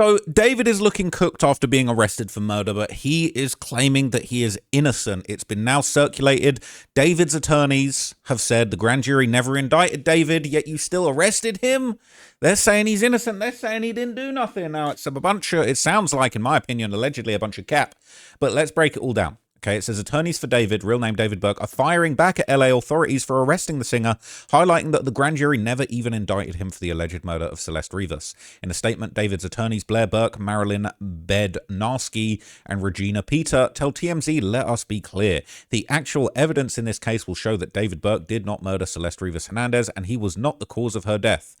So David is looking cooked after being arrested for murder, but he is claiming that he is innocent. It's been now circulated. David's attorneys have said the grand jury never indicted David, yet you still arrested him. They're saying he's innocent. They're saying he didn't do nothing. Now, it's a bunch of, it sounds like, in my opinion, allegedly a bunch of cap. But let's break it all down. Okay, it says attorneys for David, real name David Burke, are firing back at LA authorities for arresting the singer, highlighting that the grand jury never even indicted him for the alleged murder of Celeste Rivas. In a statement, David's attorneys Blair Burke, Marilyn Bednarski, and Regina Peter tell TMZ, let us be clear. The actual evidence in this case will show that David Burke did not murder Celeste Rivas Hernandez, and he was not the cause of her death.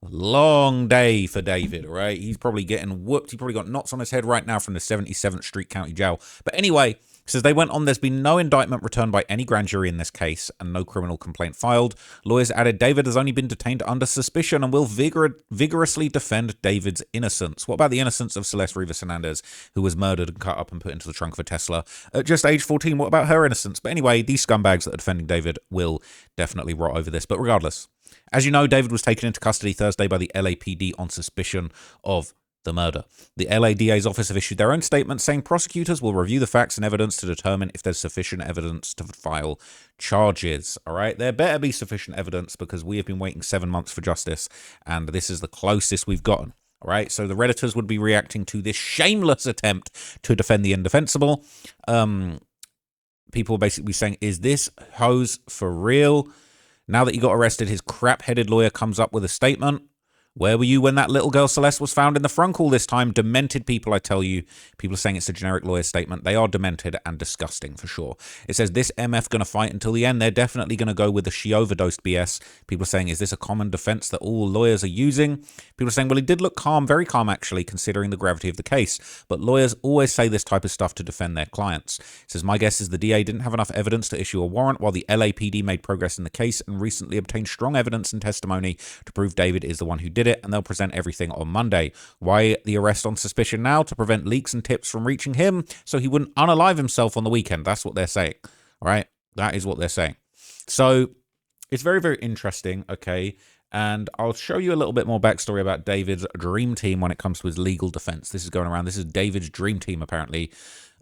Long day for David, right? He's probably getting whooped. He probably got knots on his head right now from the 77th Street County Jail. But anyway, says they went on, there's been no indictment returned by any grand jury in this case and no criminal complaint filed. Lawyers added David has only been detained under suspicion and will vigorously defend David's innocence. What about the innocence of Celeste Rivas Hernandez, who was murdered and cut up and put into the trunk of a Tesla at just age 14? What about her innocence? But anyway, these scumbags that are defending David will definitely rot over this. But regardless, as you know, David was taken into custody Thursday by the LAPD on suspicion of the murder. The LADA's office have issued their own statement saying prosecutors will review the facts and evidence to determine if there's sufficient evidence to file charges. All right, there better be sufficient evidence because we have been waiting 7 months for justice and this is the closest we've gotten. All right, so the Redditors would be reacting to this shameless attempt to defend the indefensible. People basically saying, is this hose for real? Now that he got arrested, his crap-headed lawyer comes up with a statement. Where were you when that little girl Celeste was found in the frunk all this time? Demented people, I tell you. People are saying it's a generic lawyer statement. They are demented and disgusting for sure. It says this MF going to fight until the end. They're definitely going to go with the she overdosed BS. People are saying, is this a common defense that all lawyers are using? People are saying, well, he did look calm, very calm actually, considering the gravity of the case. But lawyers always say this type of stuff to defend their clients. It says, my guess is the DA didn't have enough evidence to issue a warrant while the LAPD made progress in the case and recently obtained strong evidence and testimony to prove David is the one who did it, and they'll present everything on Monday. Why the arrest on suspicion now? To prevent leaks and tips from reaching him so he wouldn't unalive himself on the weekend. That's what they're saying. All right? That is what they're saying. So it's very, very interesting, okay? And I'll show you a little bit more backstory about David's dream team when it comes to his legal defense. This is going around. This is David's dream team, apparently.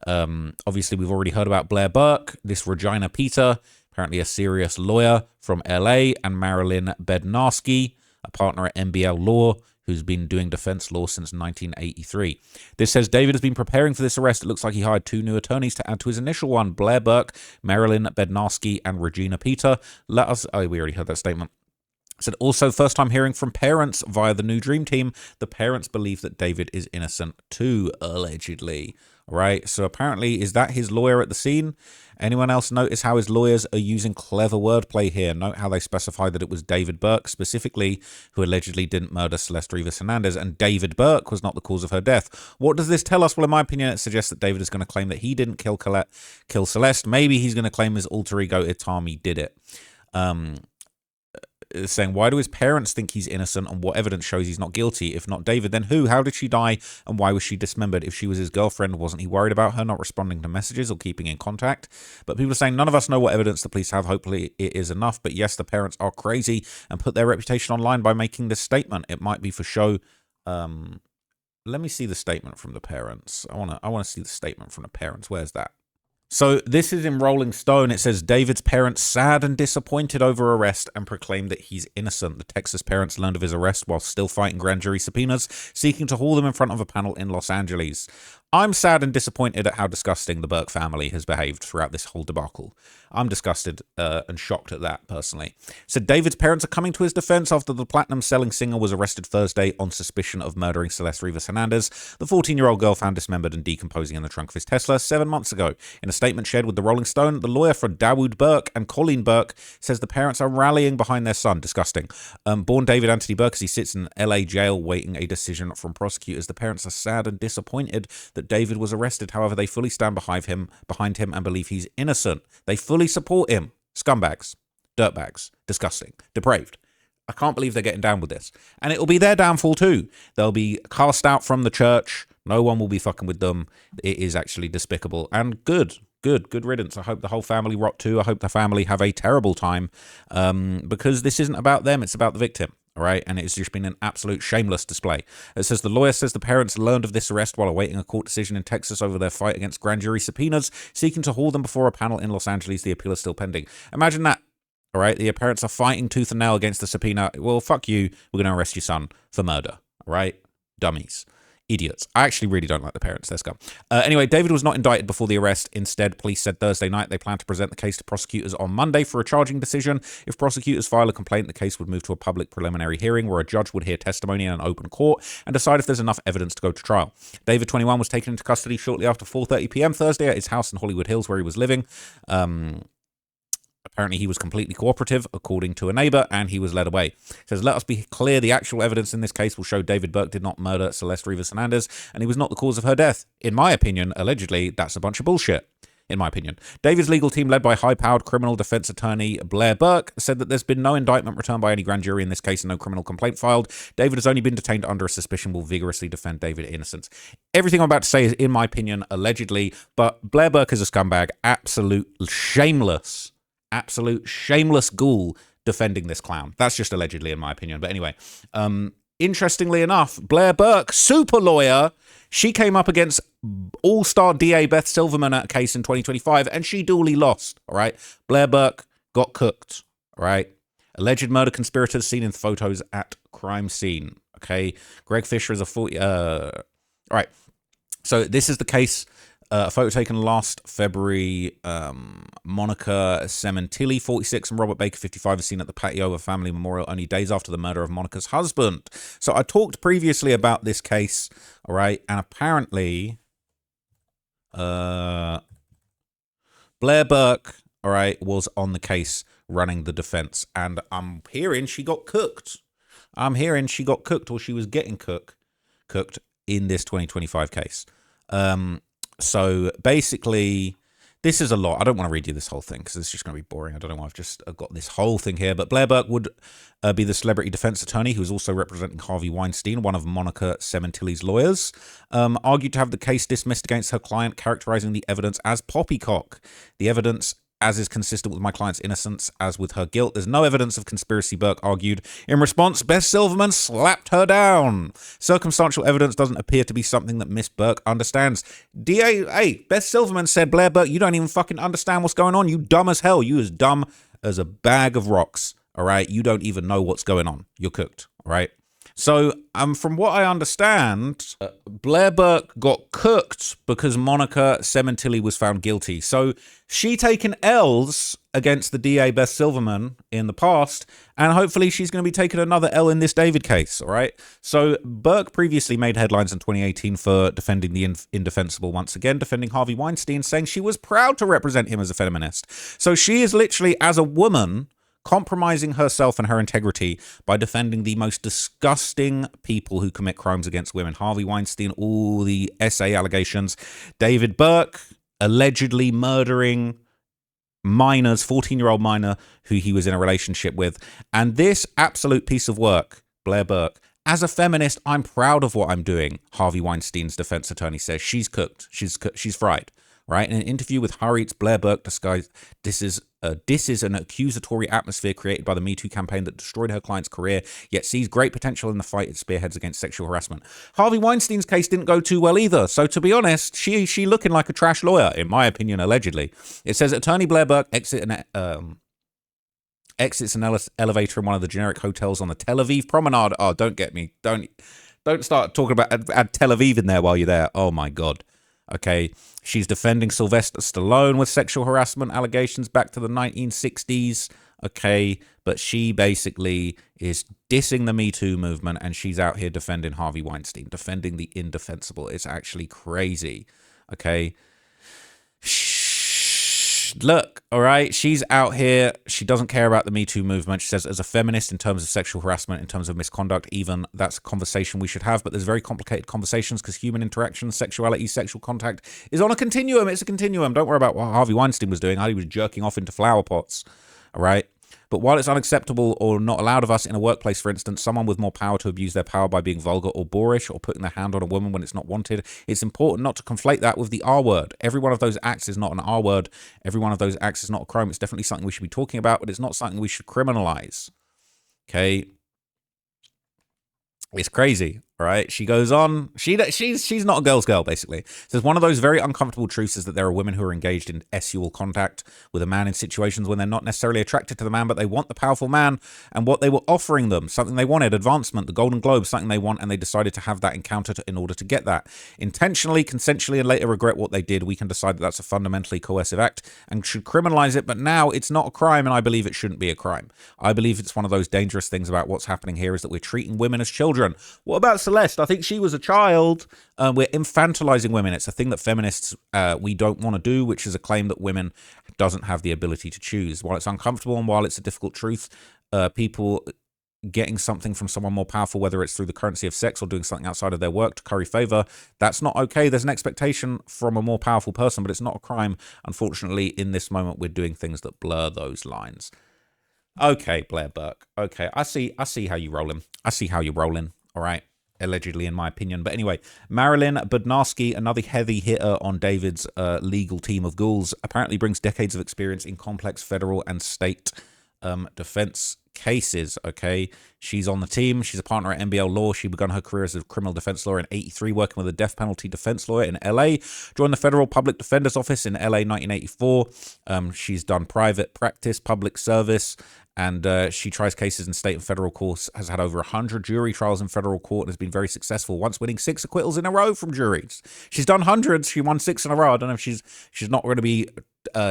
Obviously, we've already heard about Blair Burke, this Regina Peter, apparently a serious lawyer from LA, and Marilyn Bednarski, a partner at MBL Law, who's been doing defense law since 1983. This says David has been preparing for this arrest. It looks like he hired 2 new attorneys to add to his initial one, Blair Burke, Marilyn Bednarski, and Regina Peter. We already heard that statement. Said also first time hearing from parents via the new dream team. The parents believe that David is innocent too, allegedly. Right, so apparently, is that his lawyer at the scene? Anyone else notice how his lawyers are using clever wordplay here? Note how they specify that it was David Burke specifically who allegedly didn't murder Celeste Rivas Hernandez, and David Burke was not the cause of her death. What does this tell us? Well, in my opinion, it suggests that David is going to claim that he didn't kill Celeste. Maybe he's going to claim his alter ego Itami did it. Saying, why do his parents think he's innocent and what evidence shows he's not guilty? If not David, then who? How did she die? And why was she dismembered? If she was his girlfriend, wasn't he worried about her not responding to messages or keeping in contact? But people are saying, none of us know what evidence the police have. Hopefully it is enough. But yes, the parents are crazy and put their reputation online by making this statement. It might be for show. Let me see the statement from the parents. I want to see the statement from the parents. Where's that? So this is in Rolling Stone. It says, David's parents sad and disappointed over arrest and proclaimed that he's innocent. The Texas parents learned of his arrest while still fighting grand jury subpoenas, seeking to haul them in front of a panel in Los Angeles. I'm sad and disappointed at how disgusting the Burke family has behaved throughout this whole debacle. I'm disgusted and shocked at that, personally. So David's parents are coming to his defense after the platinum-selling singer was arrested Thursday on suspicion of murdering Celeste Rivas Hernandez, the 14-year-old girl found dismembered and decomposing in the trunk of his Tesla 7 months ago. In a statement shared with the Rolling Stone, the lawyer for Dawood Burke and Colleen Burke says the parents are rallying behind their son. Disgusting. Born David Anthony Burke as he sits in LA jail waiting a decision from prosecutors. The parents are sad and disappointed that David was arrested. However, they fully stand behind him and believe he's innocent. They fully support him. Scumbags. Dirtbags. Disgusting. Depraved. I can't believe they're getting down with this. And it'll be their downfall too. They'll be cast out from the church. No one will be fucking with them. It is actually despicable and good riddance. I hope the whole family rot too. I hope the family have a terrible time because this isn't about them. It's about the victim. All right, and it's just been an absolute shameless display. It says the lawyer says the parents learned of this arrest while awaiting a court decision in Texas over their fight against grand jury subpoenas seeking to haul them before a panel in Los Angeles. The appeal is still pending. Imagine that. All right, the parents are fighting tooth and nail against the subpoena. Well, fuck you. We're going to arrest your son for murder. All right, dummies. Idiots. I actually really don't like the parents. Let's go. Anyway, David was not indicted before the arrest. Instead, police said Thursday night they plan to present the case to prosecutors on Monday for a charging decision. If prosecutors file a complaint, the case would move to a public preliminary hearing where a judge would hear testimony in an open court and decide if there's enough evidence to go to trial. David, 21, was taken into custody shortly after 4:30 p.m. Thursday at his house in Hollywood Hills where he was living. Apparently, he was completely cooperative, according to a neighbor, and he was led away. It says, let us be clear, the actual evidence in this case will show David Burke did not murder Celeste Rivas Hernandez, and he was not the cause of her death. In my opinion, allegedly, that's a bunch of bullshit. In my opinion. David's legal team, led by high-powered criminal defense attorney Blair Burke, said that there's been no indictment returned by any grand jury in this case and no criminal complaint filed. David has only been detained under a suspicion, will vigorously defend David's innocence. Everything I'm about to say is, in my opinion, allegedly, but Blair Burke is a scumbag, absolute shameless ghoul defending this clown. That's just allegedly, in my opinion. But anyway, interestingly enough, Blair Burke, super lawyer, she came up against all-star DA Beth Silverman at a case in 2025, and she duly lost, all right? Blair Burke got cooked, all right? Alleged murder conspirators seen in photos at crime scene, okay? Greg Fisher is a 40... all right, so this is the case... a photo taken last February. Monica Cementilli, 46, and Robert Baker, 55, are seen at the patio of a family memorial only days after the murder of Monica's husband. So I talked previously about this case, all right, and apparently Blair Burke, all right, was on the case running the defense, and I'm hearing she got cooked. Or she was getting cooked in this 2025 case. So basically, this is a lot. I don't want to read you this whole thing because it's just going to be boring. I don't know why I've got this whole thing here. But Blair Burke would be the celebrity defense attorney who is also representing Harvey Weinstein, one of Monica Cementilli's lawyers, argued to have the case dismissed against her client, characterizing the evidence as poppycock. The evidence, as is consistent with my client's innocence as with her guilt. There's no evidence of conspiracy, Burke argued. In response, Beth Silverman slapped her down. Circumstantial evidence doesn't appear to be something that Miss Burke understands. Beth Silverman said, Blair Burke, you don't even fucking understand what's going on. You dumb as hell. You as dumb as a bag of rocks, all right? You don't even know what's going on. You're cooked, all right? So, from what I understand, Blair Burke got cooked because Monica Cementilli was found guilty. So, she taken L's against the DA Beth Silverman in the past, and hopefully she's going to be taking another L in this David case, all right? So, Burke previously made headlines in 2018 for defending the indefensible once again, defending Harvey Weinstein, saying she was proud to represent him as a feminist. So, she is literally, as a woman, compromising herself and her integrity by defending the most disgusting people who commit crimes against women. Harvey Weinstein, all the SA allegations. David Burke, allegedly murdering minors, 14-year-old minor who he was in a relationship with. And this absolute piece of work, Blair Burke, as a feminist, I'm proud of what I'm doing, Harvey Weinstein's defense attorney says. She's cooked. She's fried. Right? In an interview with Haaretz, Blair Burke disguised this is an accusatory atmosphere created by the MeToo campaign that destroyed her client's career, yet sees great potential in the fight it spearheads against sexual harassment. Harvey Weinstein's case didn't go too well either. So to be honest, she looking like a trash lawyer, in my opinion, allegedly. It says attorney Blair Burke exits an elevator in one of the generic hotels on the Tel Aviv promenade. Oh, don't get me. Don't start talking about add Tel Aviv in there while you're there. Oh my God. Okay, she's defending Sylvester Stallone with sexual harassment allegations back to the 1960s. Okay, but she basically is dissing the Me Too movement, and she's out here defending Harvey Weinstein, defending the indefensible. It's actually crazy. Okay. Look, all right, she's out here. She doesn't care about the Me Too movement. She says, as a feminist, in terms of sexual harassment, in terms of misconduct, even, that's a conversation we should have. But there's very complicated conversations because human interaction, sexuality, sexual contact is on a continuum. It's a continuum. Don't worry about what Harvey Weinstein was doing. How he was jerking off into flower pots, all right? But while it's unacceptable or not allowed of us in a workplace, for instance, someone with more power to abuse their power by being vulgar or boorish or putting their hand on a woman when it's not wanted, it's important not to conflate that with the R word. Every one of those acts is not an R word. Every one of those acts is not a crime. It's definitely something we should be talking about, but it's not something we should criminalize. Okay? It's crazy, right? She goes on. She's not a girl's girl, basically. Says one of those very uncomfortable truths is that there are women who are engaged in sexual contact with a man in situations when they're not necessarily attracted to the man, but they want the powerful man and what they were offering them, something they wanted, advancement, the Golden Globe, something they want, and they decided to have that encounter in order to get that. Intentionally, consensually, and later regret what they did, we can decide that that's a fundamentally coercive act and should criminalize it, but now it's not a crime, and I believe it shouldn't be a crime. I believe it's one of those dangerous things about what's happening here is that we're treating women as children. What about Celeste? I think she was a child. We're infantilizing women. It's a thing that feminists, we don't want to do, which is a claim that women doesn't have the ability to choose. While it's uncomfortable and while it's a difficult truth, people getting something from someone more powerful, whether it's through the currency of sex or doing something outside of their work to curry favor, that's not okay. There's an expectation from a more powerful person, but it's not a crime. Unfortunately, in this moment, we're doing things that blur those lines. Okay, Blair Burke. Okay, I see how you're rolling. I see how you're rolling. All right. Allegedly, in my opinion. But anyway, Marilyn Budnarski, another heavy hitter on David's legal team of ghouls, apparently brings decades of experience in complex federal and state defense cases. Okay, she's on the team. She's a partner at MBL Law. She began her career as a criminal defense lawyer in '83, working with a death penalty defense lawyer in LA. Joined the Federal Public Defender's Office in LA 1984. She's done private practice, public service, and she tries cases in state and federal courts, has had over 100 jury trials in federal court, and has been very successful, once winning 6 acquittals in a row from juries. She's done hundreds. She won 6 in a row. I don't know if she's not going to be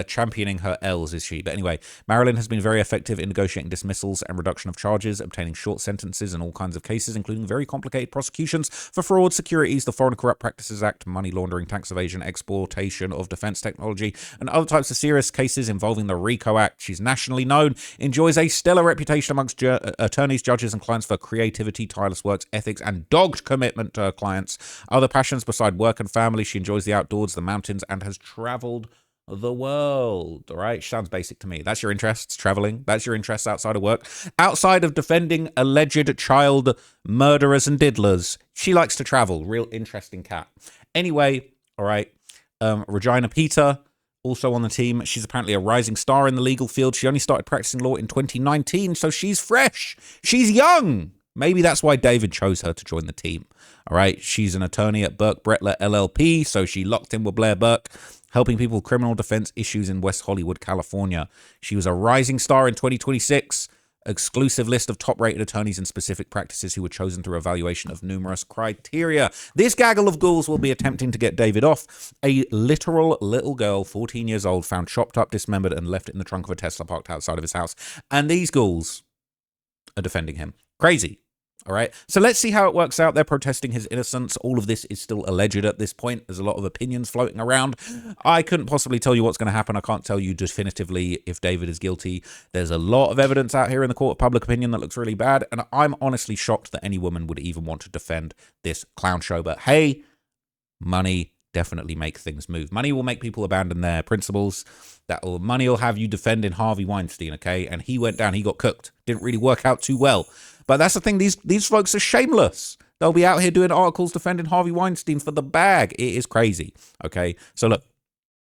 championing her L's, is she? But anyway, Marilyn has been very effective in negotiating dismissals and reduction of charges, obtaining short sentences in all kinds of cases, including very complicated prosecutions for fraud, securities, the Foreign Corrupt Practices Act, money laundering, tax evasion, exportation of defense technology, and other types of serious cases involving the RICO Act. She's nationally known, enjoys a stellar reputation amongst attorneys, judges, and clients for creativity, tireless works, ethics, and dogged commitment to her clients. Other passions beside work and family, she enjoys the outdoors, the mountains, and has traveled the world. All right, sounds basic to me. That's your interests, traveling. That's your interests outside of work. Outside of defending alleged child murderers and diddlers, she likes to travel. Real interesting cat. Anyway, all right, Regina Peter, also on the team. She's apparently a rising star in the legal field. She only started practicing law in 2019, so she's fresh. She's young. Maybe that's why David chose her to join the team. All right, she's an attorney at Burke Bretler LLP, so she locked in with Blair Burke, helping people with criminal defense issues in West Hollywood, California. She was a rising star in 2026, exclusive list of top-rated attorneys in specific practices who were chosen through evaluation of numerous criteria. This gaggle of ghouls will be attempting to get David off. A literal little girl, 14 years old, found chopped up, dismembered, and left in the trunk of a Tesla parked outside of his house. And these ghouls are defending him. Crazy. All right, so let's see how it works out. They're protesting his innocence. All of this is still alleged at this point. There's a lot of opinions floating around. I couldn't possibly tell you what's going to happen. I can't tell you definitively if David is guilty. There's a lot of evidence out here in the court of public opinion that looks really bad, and I'm honestly shocked that any woman would even want to defend this clown show. But hey, money definitely make things move. Money will make people abandon their principles. Money will have you defending Harvey Weinstein, okay? And he went down, he got cooked. Didn't really work out too well. But that's the thing, these folks are shameless. They'll be out here doing articles defending Harvey Weinstein for the bag. It is crazy, okay? So look,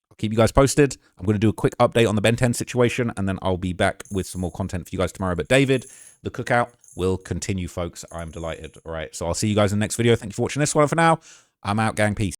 I'll keep you guys posted. I'm going to do a quick update on the Ben 10 situation, and then I'll be back with some more content for you guys tomorrow. But David, the cookout will continue, folks. I'm delighted. All right, so I'll see you guys in the next video. Thank you for watching this one. For now, I'm out, gang. Peace.